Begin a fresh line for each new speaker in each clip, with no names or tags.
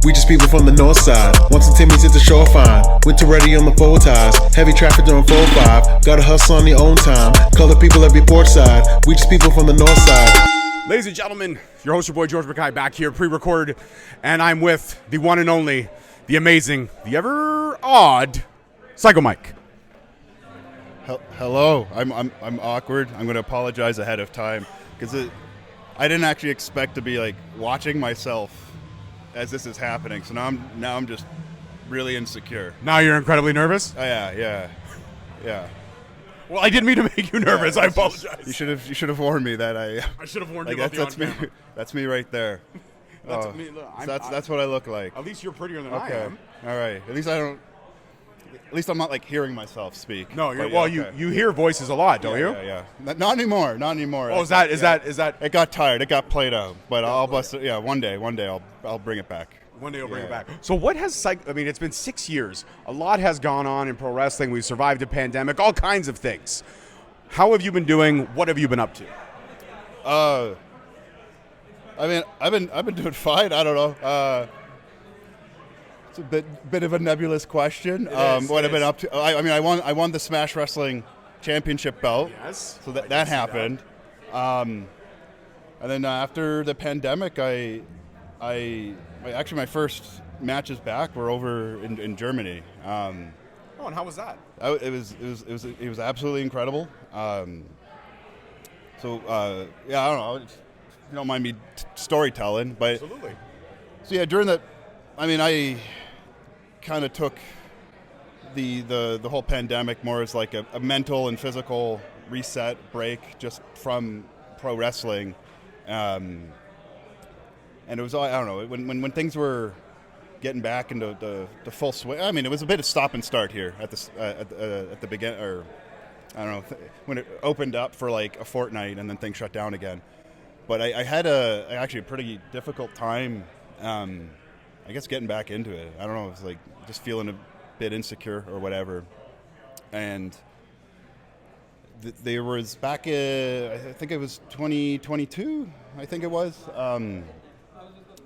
We just people from the north side. Once and Timmy's at the shore fine. Winter ready on the four ties. Heavy traffic during 4-5. Gotta hustle on your own time. Color people every port side. We just people from the north side.
Ladies and gentlemen, your host, your boy George Mackay, back here, pre-recorded, and I'm with the one and only, the amazing, the ever odd, Psycho Mike.
Hello. I'm awkward. I'm going to apologize ahead of time because I didn't actually expect to be like watching myself as this is happening. So now I'm just really insecure.
Now you're incredibly nervous?
Oh, yeah.
Well, I didn't mean to make you nervous. I apologize.
You should have warned me that
I should have warned you about
that's
the on
me.
camera.
That's me right there.
That's me. Look,
That's what I look like.
At least you're prettier than I
Okay.
am.
All right. At least I'm not like hearing myself speak.
No,
But
well,
okay.
you hear voices a lot, don't you?
Yeah. Not anymore.
Oh, is that?
It got tired. It got played out. But I'll bust it. Yeah, one day I'll bring it back.
One day you'll bring it back. So what has it's been 6 years. A lot has gone on in pro wrestling. We've survived a pandemic, all kinds of things. How have you been doing? What have you been up to?
I've been doing fine. I don't know. It's a bit of a nebulous question. What I've been up to? I won the Smash Wrestling Championship belt.
Yes.
So that happened. And then after the pandemic, I actually my first matches back were over in Germany.
And how was that?
It was absolutely incredible. I don't know. If you don't mind me storytelling, but
Absolutely.
so yeah, during that, I kind of took the whole pandemic more as like a mental and physical reset break just from pro wrestling, and it was I don't know when things were getting back into the full swing. It was a bit of stop and start here at the beginning, or I don't know when it opened up for like a fortnight and then things shut down again. But I had actually a pretty difficult time, I guess, getting back into it. I don't know, it was like just feeling a bit insecure or whatever. And there was back in, I think it was 2022, I think it was,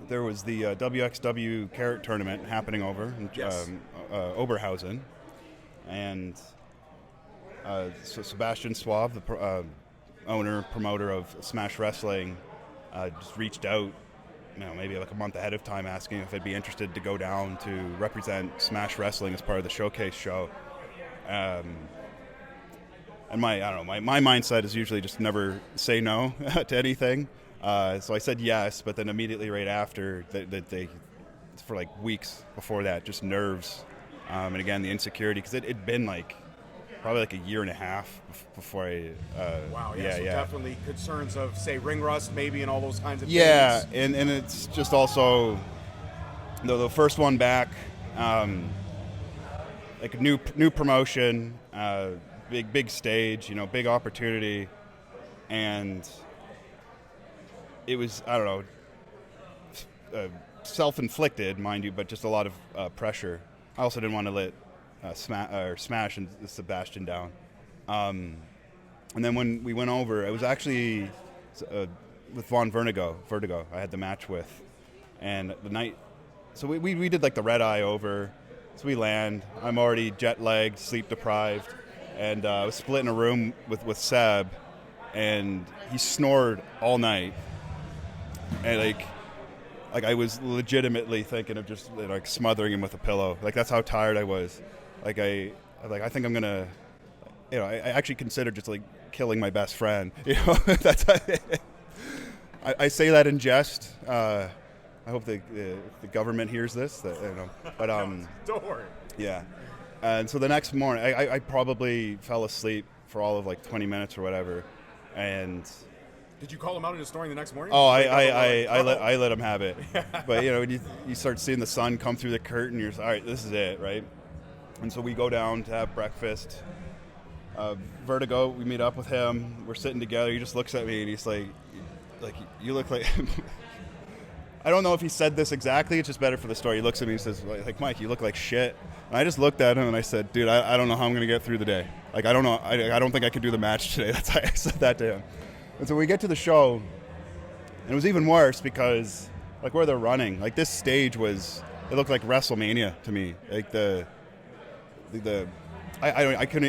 there was the WXW Carrot Tournament happening over in Oberhausen. And so Sebastian Schwab, the owner, promoter of Smash Wrestling, just reached out, maybe like a month ahead of time, asking if I'd be interested to go down to represent Smash Wrestling as part of the showcase show. And my mindset is usually just never say no to anything. So I said yes, but then immediately right after, they for like weeks before that, just nerves, and again the insecurity, because it'd been like probably like a year and a half before I.
Wow. Yeah. So definitely concerns of, say, ring rust, maybe, and all those kinds of things.
Yeah, and it's just also the first one back, like a new promotion, big stage, big opportunity, and it was, I don't know, self-inflicted, mind you, but just a lot of pressure. I also didn't want to let Smash and Sebastian down. And then when we went over, it was actually with Von Vertigo I had the match with. And the night, so we did like the red eye over. So we land. I'm already jet lagged, sleep deprived, and I was split in a room with Seb, and he snored all night. And like I was legitimately thinking of just like smothering him with a pillow. Like that's how tired I was. I think I'm gonna, I actually considered just like killing my best friend. That's I say that in jest. I hope the government hears this. But
don't worry.
Yeah. And so the next morning, I probably fell asleep for all of like 20 minutes or whatever, and.
Did you call him out in his snoring the next morning?
Oh, I let him have it. But when you start seeing the sun come through the curtain, you're all right, this is it, right? And so we go down to have breakfast. Vertigo, we meet up with him. We're sitting together. He just looks at me and he's like you look like. I don't know if he said this exactly. It's just better for the story. He looks at me and says, like Mike, you look like shit. And I just looked at him and I said, dude, I don't know how I'm gonna get through the day. Like I don't know. I don't think I could do the match today. That's why I said that to him. And so we get to the show, and it was even worse because, like, where they're running, like, this stage was it looked like WrestleMania to me. Like I can't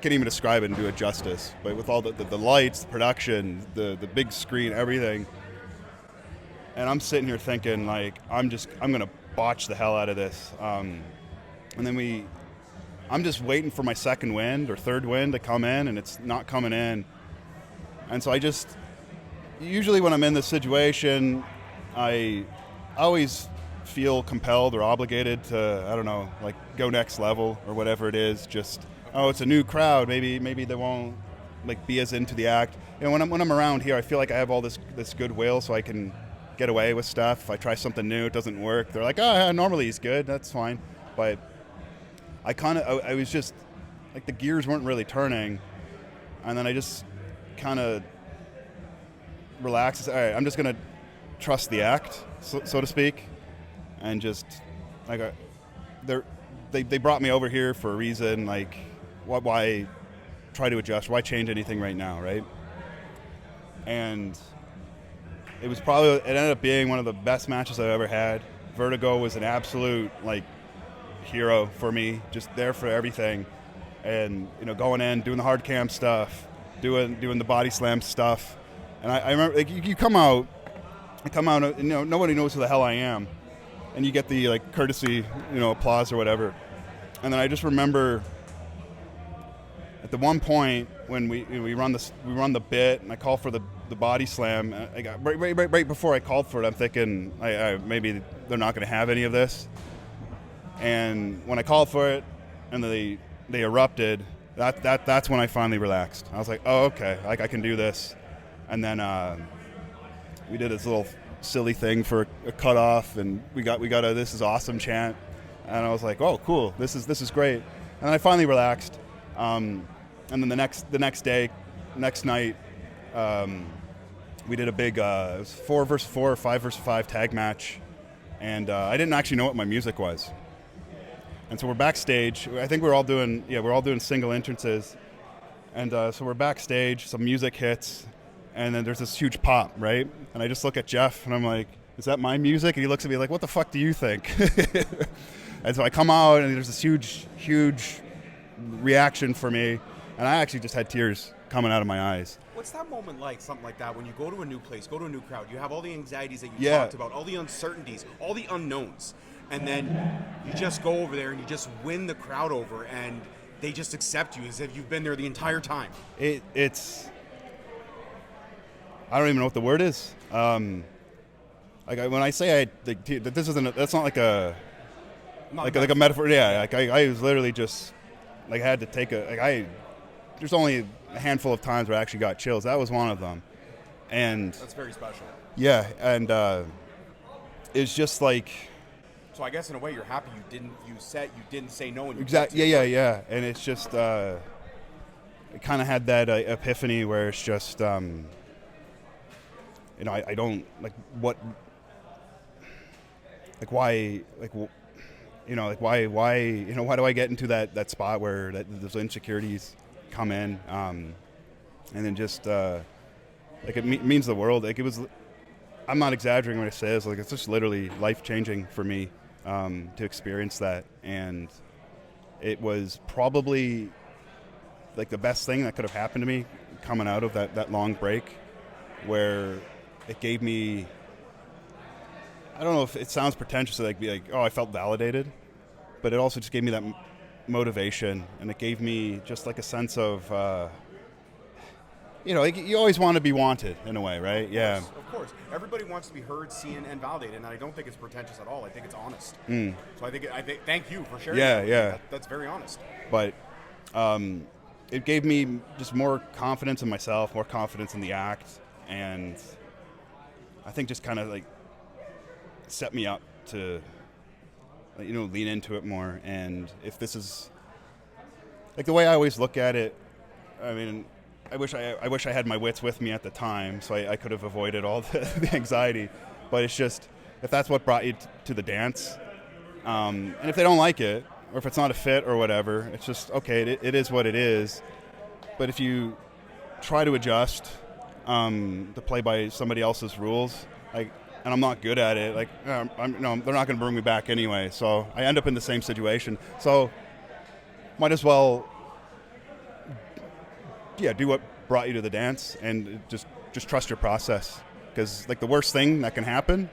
even describe it and do it justice. But with all the lights, the production, the big screen, everything, and I'm sitting here thinking like I'm gonna botch the hell out of this. And then I'm just waiting for my second wind or third wind to come in, and it's not coming in. And so usually when I'm in this situation, I always feel compelled or obligated to, I don't know, like go next level or whatever it is. Just, oh, it's a new crowd. Maybe they won't like be as into the act. You know, when I'm around here, I feel like I have all this goodwill, so I can get away with stuff. If I try something new, it doesn't work. They're like, oh, normally he's good. That's fine. But I was just like the gears weren't really turning, and then I just kind of relaxed. All right, I'm just gonna trust the act, so to speak, and just like they brought me over here for a reason. Like, why try to adjust? Why change anything right now, right? And it ended up being one of the best matches I've ever had. Vertigo was an absolute like hero for me, just there for everything, and going in, doing the hard cam stuff, doing the body slam stuff, and I remember like you come out, nobody knows who the hell I am, and you get the like courtesy, applause or whatever, and then I just remember at the one point when we run the bit, and I call for the body slam. I got right before I called for it, I'm thinking maybe they're not going to have any of this. And when I called for it, and they erupted, that's when I finally relaxed. I was like, oh, okay, like I can do this. And then we did this little silly thing for a cutoff, and we got a "This is awesome" chant, and I was like, oh, cool, this is great. And then I finally relaxed. And then the next night, we did a big it was 4 versus 4 or 5 versus 5 tag match, and I didn't actually know what my music was. And so we're backstage. I think we're all doing single entrances, and so we're backstage. Some music hits, and then there's this huge pop, right? And I just look at Jeff, and I'm like, "Is that my music?" And he looks at me like, "What the fuck do you think?" And so I come out, and there's this huge reaction for me, and I actually just had tears coming out of my eyes.
What's that moment like, something like that, when you go to a new place, go to a new crowd, you have all the anxieties that you talked about, all the uncertainties, all the unknowns, and then you just go over there and you just win the crowd over, and they just accept you as if you've been there the entire time.
It's I don't even know what the word is. When I say that's not like a metaphor. Yeah, like I was literally just like I had to take there's only a handful of times where I actually got chills. That was one of them, and
that's very special.
Yeah, and it's just like.
So I guess in a way you're happy you didn't say no. And
Exactly. Yeah. And it's just it kind of had that epiphany where it's just I don't like what like why like why do I get into that spot where those insecurities come in, and then just like it means the world. Like it was. I'm not exaggerating when I say this. Like it's just literally life changing for me to experience that, and it was probably like the best thing that could have happened to me coming out of that long break, where it gave me. I don't know if it sounds pretentious to be like, oh, I felt validated, but it also just gave me that motivation, and it gave me just like a sense of. Like you always want to be wanted in a way, right? Yeah.
Of course. Everybody wants to be heard, seen, and validated, and I don't think it's pretentious at all. I think it's honest. So I think thank you for sharing.
Yeah.
That's very honest.
But it gave me just more confidence in myself, more confidence in the act, and I think just kind of like set me up to lean into it more. And if this is like the way I always look at it, I mean. I wish I had my wits with me at the time, so I could have avoided all the anxiety. But it's just, if that's what brought you to the dance, and if they don't like it, or if it's not a fit or whatever, it's just, okay, it is what it is. But if you try to adjust to play by somebody else's rules, like and I'm not good at it, like they're not going to bring me back anyway. So I end up in the same situation. So might as well, do what brought you to the dance, and just trust your process. Because like the worst thing that can happen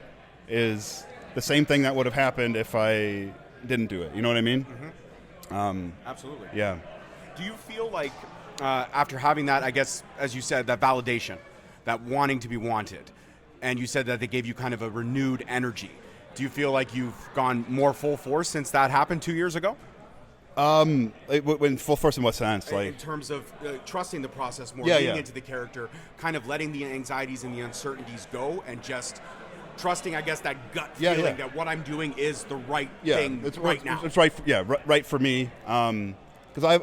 is the same thing that would have happened if I didn't do it. You know what I mean?
Mm-hmm. Absolutely.
Yeah.
Do you feel like after having that, I guess, as you said, that validation, that wanting to be wanted, and you said that they gave you kind of a renewed energy, do you feel like you've gone more full force since that happened 2 years ago?
When full force in what sense? Like
in terms of trusting the process more,
Yeah,
getting
yeah.
into the character, kind of letting the anxieties and the uncertainties go, and just trusting, I guess, that gut
Yeah,
feeling
yeah.
that what I'm doing is the right
yeah,
thing
it's
right now.
It's right. Right for me. Because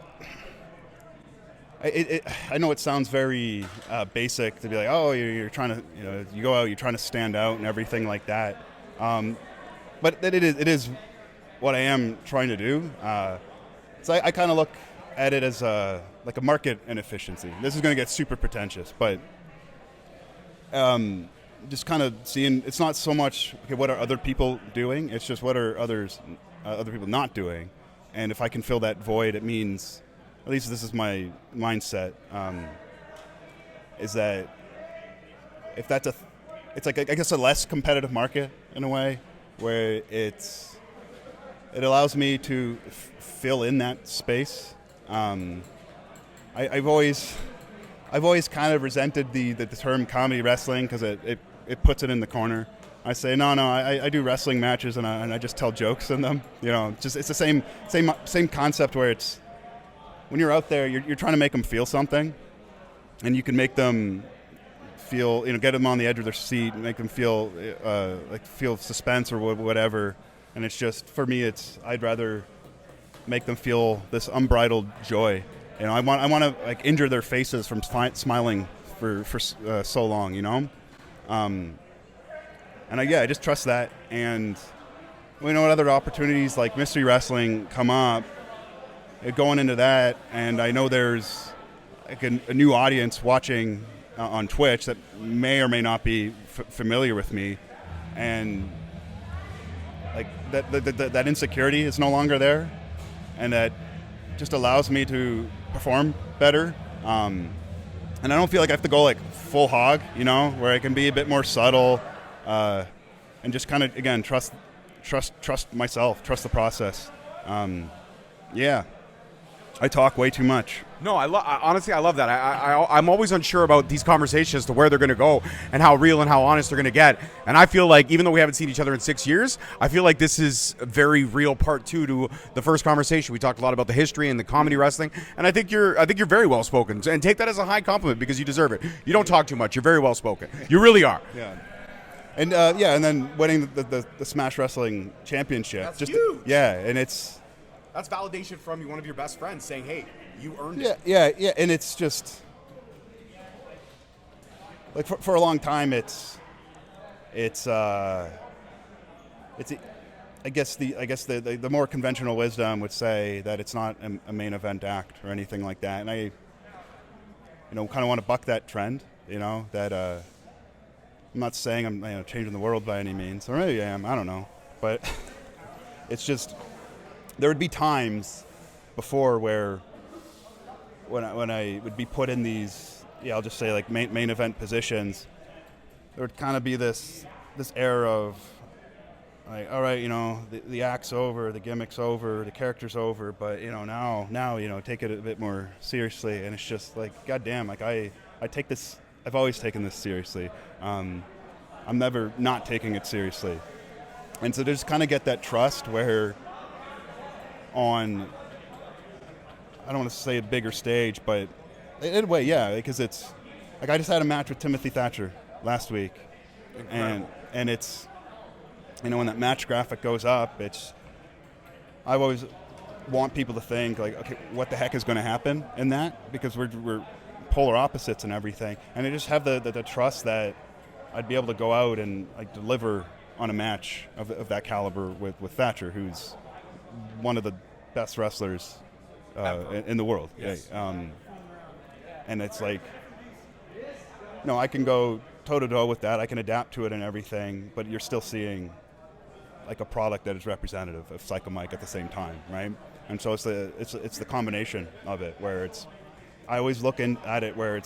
I know it sounds very basic to be like, oh, you're trying to, you go out, you're trying to stand out and everything like that. But it is what I am trying to do. So I kind of look at it as like a market inefficiency. This is going to get super pretentious, but just kind of seeing, it's not so much, okay, what are other people doing? It's just what are other people not doing? And if I can fill that void, it means, at least this is my mindset, is that if that's it's like, I guess, a less competitive market in a way, where it allows me to fill in that space. I've always kind of resented the term comedy wrestling, because it puts it in the corner. I say no. I do wrestling matches, and I just tell jokes in them. It's the same concept, where it's when you're out there, you're trying to make them feel something, and you can make them feel, get them on the edge of their seat, and make them feel feel suspense or whatever. And it's just, for me, I'd rather make them feel this unbridled joy. I want to like injure their faces from smiling for so long. And I just trust that. And we know what other opportunities like Mystery Wrestling come up, going into that, and I know there's like a new audience watching on Twitch that may or may not be familiar with me, and like that insecurity is no longer there, and that just allows me to perform better. And I don't feel like I have to go like full hog, where I can be a bit more subtle, and just kind of, again, trust myself, trust the process. I talk way too much.
No, honestly, I love that. I'm always unsure about these conversations, to where they're going to go and how real and how honest they're going to get. And I feel like, even though we haven't seen each other in 6 years, I feel like this is a very real part 2 to the first conversation. We talked a lot about the history and the comedy wrestling, and I think you're very well spoken. And take that as a high compliment, because you deserve it. You don't talk too much. You're very well spoken. You really are.
Yeah. And and then winning the Smash Wrestling Championship.
That's huge.
Yeah, and
that's validation from one of your best friends saying, "Hey, you earned
it." Yeah, and it's just like for a long time, it's I guess the more conventional wisdom would say that it's not a main event act or anything like that, and I kind of want to buck that trend. That I'm not saying I'm changing the world by any means, or maybe I am. I don't know, but it's just, there would be times before where when I would be put in these, I'll just say like main event positions, there would kind of be this air of like, all right, the act's over, the gimmick's over, the character's over, but now take it a bit more seriously. And it's just like, goddamn, like I take this. I've always taken this seriously. I'm never not taking it seriously. And so to just kind of get that trust where I don't want to say a bigger stage, but in a way, yeah, because it's like I just had a match with Timothy Thatcher last week.
Incredible.
And it's, when that match graphic goes up, I always want people to think like, okay, what the heck is going to happen in that? Because we're polar opposites and everything, and I just have the trust that I'd be able to go out and like deliver on a match of that caliber with Thatcher, who's one of the best wrestlers in the world.
Yes.
And it's like, I can go toe to toe with that. I can adapt to it and everything, but you're still seeing like a product that is representative of Psycho Mike at the same time, right? And so it's the combination of it where I always look at it where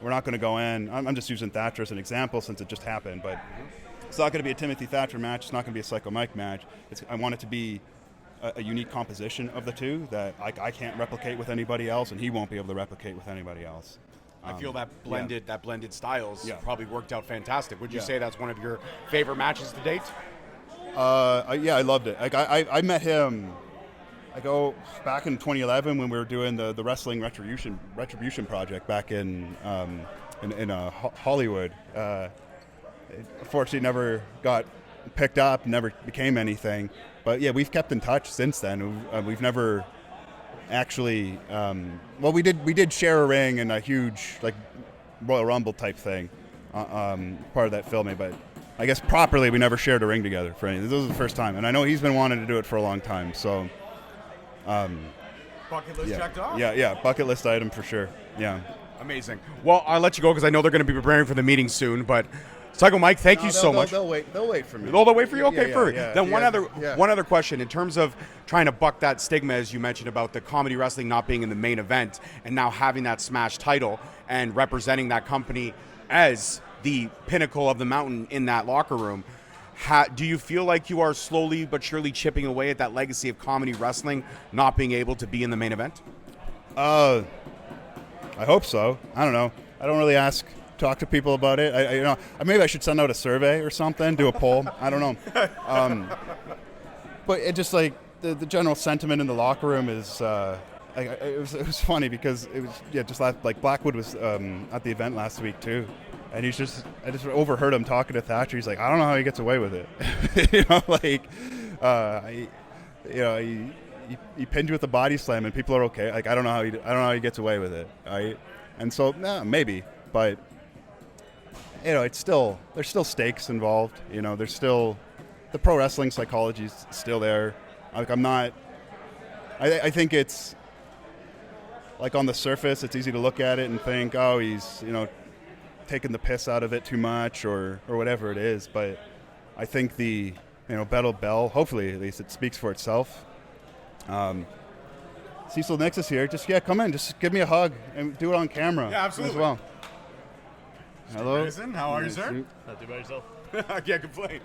we're not going to go in. I'm just using Thatcher as an example since it just happened, but it's not going to be a Timothy Thatcher match. It's not going to be a Psycho Mike match. I want it to be a unique composition of the two that I can't replicate with anybody else, and he won't be able to replicate with anybody else.
I feel that blended styles
Yeah.
probably worked out fantastic. Would you
Yeah.
say that's one of your favorite matches to date?
I loved it. Like I met him. I go back in 2011 when we were doing the Wrestling Retribution project back in Hollywood. Unfortunately, never got picked up, never became anything. But yeah, we've kept in touch since then. We've never actually. We did share a ring and a huge like Royal Rumble type thing, part of that filming. But I guess properly, we never shared a ring together for anything. This was the first time, and I know he's been wanting to do it for a long time. So.
Bucket list checked off.
Yeah, bucket list item for sure. Yeah.
Amazing. Well, I'll let you go because I know they're going to be preparing for the meeting soon. But Psycho Mike, thank you so much.
They'll wait for me.
Oh, they'll wait for you? Okay,
Yeah,
perfect.
yeah,
Then
yeah.
one other question. In terms of trying to buck that stigma, as you mentioned, about the comedy wrestling not being in the main event and now having that Smash title and representing that company as the pinnacle of the mountain in that locker room, do you feel like you are slowly but surely chipping away at that legacy of comedy wrestling not being able to be in the main event?
I hope so. I don't know. I don't really talk to people about it. Maybe I should send out a survey or something, do a poll. I don't know. But it just like the general sentiment in the locker room is. It was funny because it was just like Blackwood was at the event last week too, and I just overheard him talking to Thatcher. He's like, I don't know how he gets away with it. He pinned you with a body slam and people are okay. Like I don't know how he gets away with it. Right? And so maybe, but there's still stakes involved. There's still the pro wrestling psychology is still there. Like I think it's like on the surface, it's easy to look at it and think, oh, he's taking the piss out of it too much or whatever it is. But I think the Battle Bell, hopefully at least it speaks for itself. Cecil Nix is here. Just come in. Just give me a hug and do it on camera.
Yeah, absolutely.
As well. Hello.
Mason, how are you, sir?
Not too bad yourself.
I can't complain.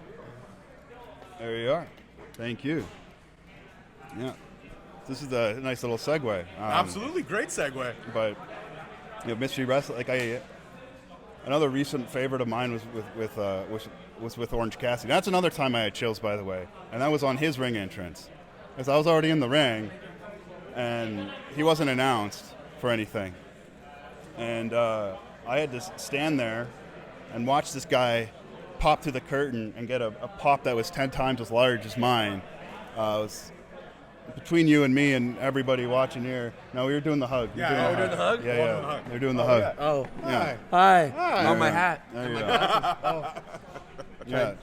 There you are. Thank you. Yeah. This is a nice little segue.
Absolutely, great segue.
But mystery wrestling, another recent favorite of mine was with Orange Cassidy. That's another time I had chills, by the way, and that was on his ring entrance, because I was already in the ring, and he wasn't announced for anything, and I had to stand there and watch this guy pop through the curtain and get a pop that was 10 times as large as mine. It was between you and me and everybody watching here. No, we were doing the hug.
Yeah,
we're doing the hug?
Yeah. They're doing the hug.
Oh,
Yeah.
hi. On my hat.
There you go. Yeah.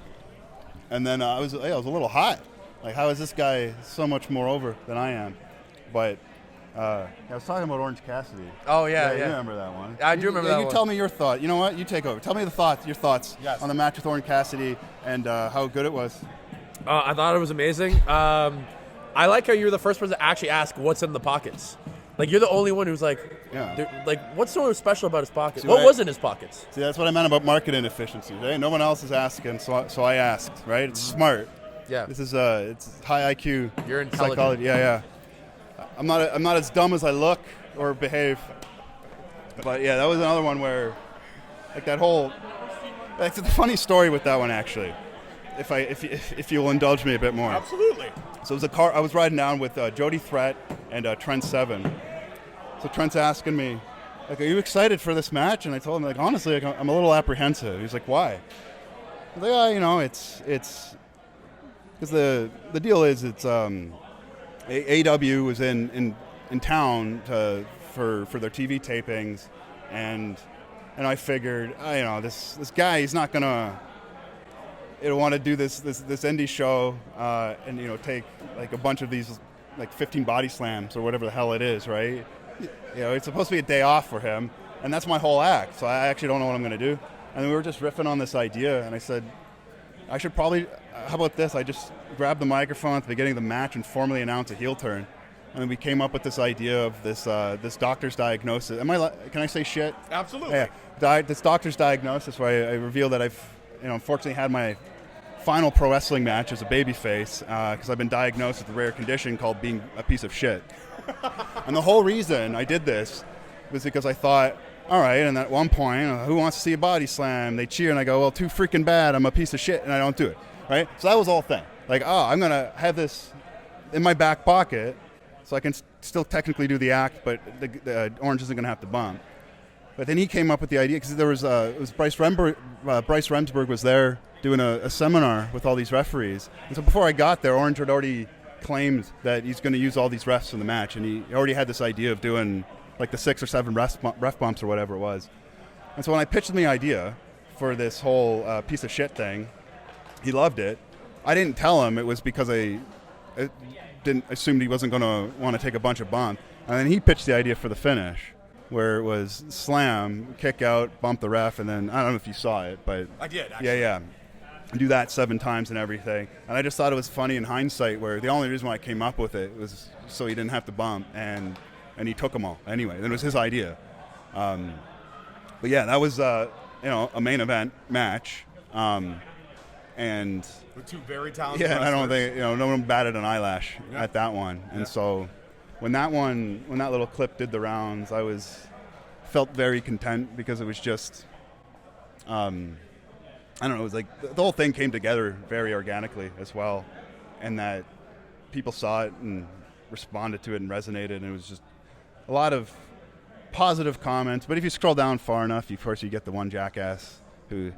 And then I was a little hot. Like, how is this guy so much more over than I am? But I was talking about Orange Cassidy.
Oh, yeah.
You remember that one.
I do remember that
You
one.
tell me your thought. You know what? You take over. Tell me your thoughts
Yes.
on the match with Orange Cassidy and how good it was.
I thought it was amazing. I like how you were the first person to actually ask what's in the pockets. Like, you're the only one who's like, what's so special about his pockets? What was in his pockets?
See, that's what I meant about marketing efficiency, right? No one else is asking, so I asked, right? It's smart.
Yeah.
This is it's high IQ.
You're intelligent.
Psychology. Yeah. I'm not as dumb as I look or behave. But yeah, that was another one where, like that whole, it's a funny story with that one actually. If you'll indulge me a bit more.
Absolutely.
So it was I was riding down with Jody Threat and Trent Seven. So Trent's asking me, like, are you excited for this match? And I told him, like, honestly, like, I'm a little apprehensive. He's like, why? I was like, it's because the deal is it's AEW was in town for their TV tapings, and I figured, this guy, he's not gonna want to do this indie show and take like a bunch of these like 15 body slams or whatever the hell it is, right? It's supposed to be a day off for him, and that's my whole act. So I actually don't know what I'm gonna do. And we were just riffing on this idea, and I said, I should probably, how about this? I just grabbed the microphone at the beginning of the match and formally announced a heel turn. And then we came up with this idea of this this doctor's diagnosis. Can I say shit?
Absolutely.
Yeah. This doctor's diagnosis where I reveal that I've, unfortunately had my final pro wrestling match as a babyface because I've been diagnosed with a rare condition called being a piece of shit. And the whole reason I did this was because I thought, all right, and at one point, who wants to see a body slam? They cheer, and I go, well, too freaking bad. I'm a piece of shit, and I don't do it, right? So that was the whole thing. Like, I'm going to have this in my back pocket so I can still technically do the act, but the Orange isn't going to have to bump. But then he came up with the idea, because there was, it was Bryce Remsburg was there doing a seminar with all these referees. And so before I got there, Orange had already claimed that he's going to use all these refs in the match, and he already had this idea of doing like the 6 or 7 ref bumps or whatever it was. And so when I pitched him the idea for this whole piece of shit thing, he loved it. I didn't tell him it was because I didn't assume he wasn't going to want to take a bunch of bumps. And then he pitched the idea for the finish, where it was slam, kick out, bump the ref, and then, I don't know if you saw it, but...
I did, actually.
Yeah. Do that 7 times and everything. And I just thought it was funny in hindsight, where the only reason why I came up with it was so he didn't have to bump, and he took them all anyway. And it was his idea. But yeah, that was, a main event match. And
with 2 very talented
wrestlers. I don't think, no one batted an eyelash at that one. And so when that little clip did the rounds, I felt very content, because it was just, I don't know, it was like the whole thing came together very organically as well, and that people saw it and responded to it and resonated, and it was just a lot of positive comments. But if you scroll down far enough, of course you get the one jackass who,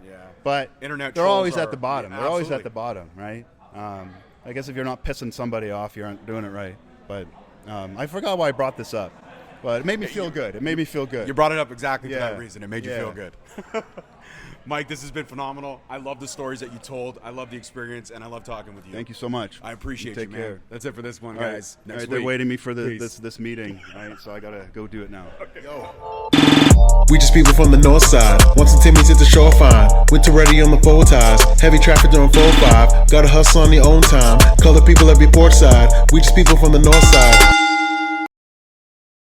but
Internet
they're always at the
are,
bottom.
yeah,
they're always
absolutely.
at the bottom, right? I guess if you're not pissing somebody off, you aren't doing it right. But I forgot why I brought this up, but it made me feel good. It made me feel good.
You brought it up exactly for
Yeah.
that reason. It made you feel good. Mike, this has been phenomenal. I love the stories that you told. I love the experience, and I love talking with you.
Thank you so much.
I appreciate
Take
you, man.
care.
That's it for this one,
All right.
guys.
All
Next
right, they're
week.
waiting me for
Peace.
this meeting, right? So I gotta go do it now.
We just people from the north side. Once the Timmy's hit the shorefine. Winter ready on the full ties. Heavy traffic during 4-5. Gotta hustle on your own time. Color people every port side. We just people from the north side.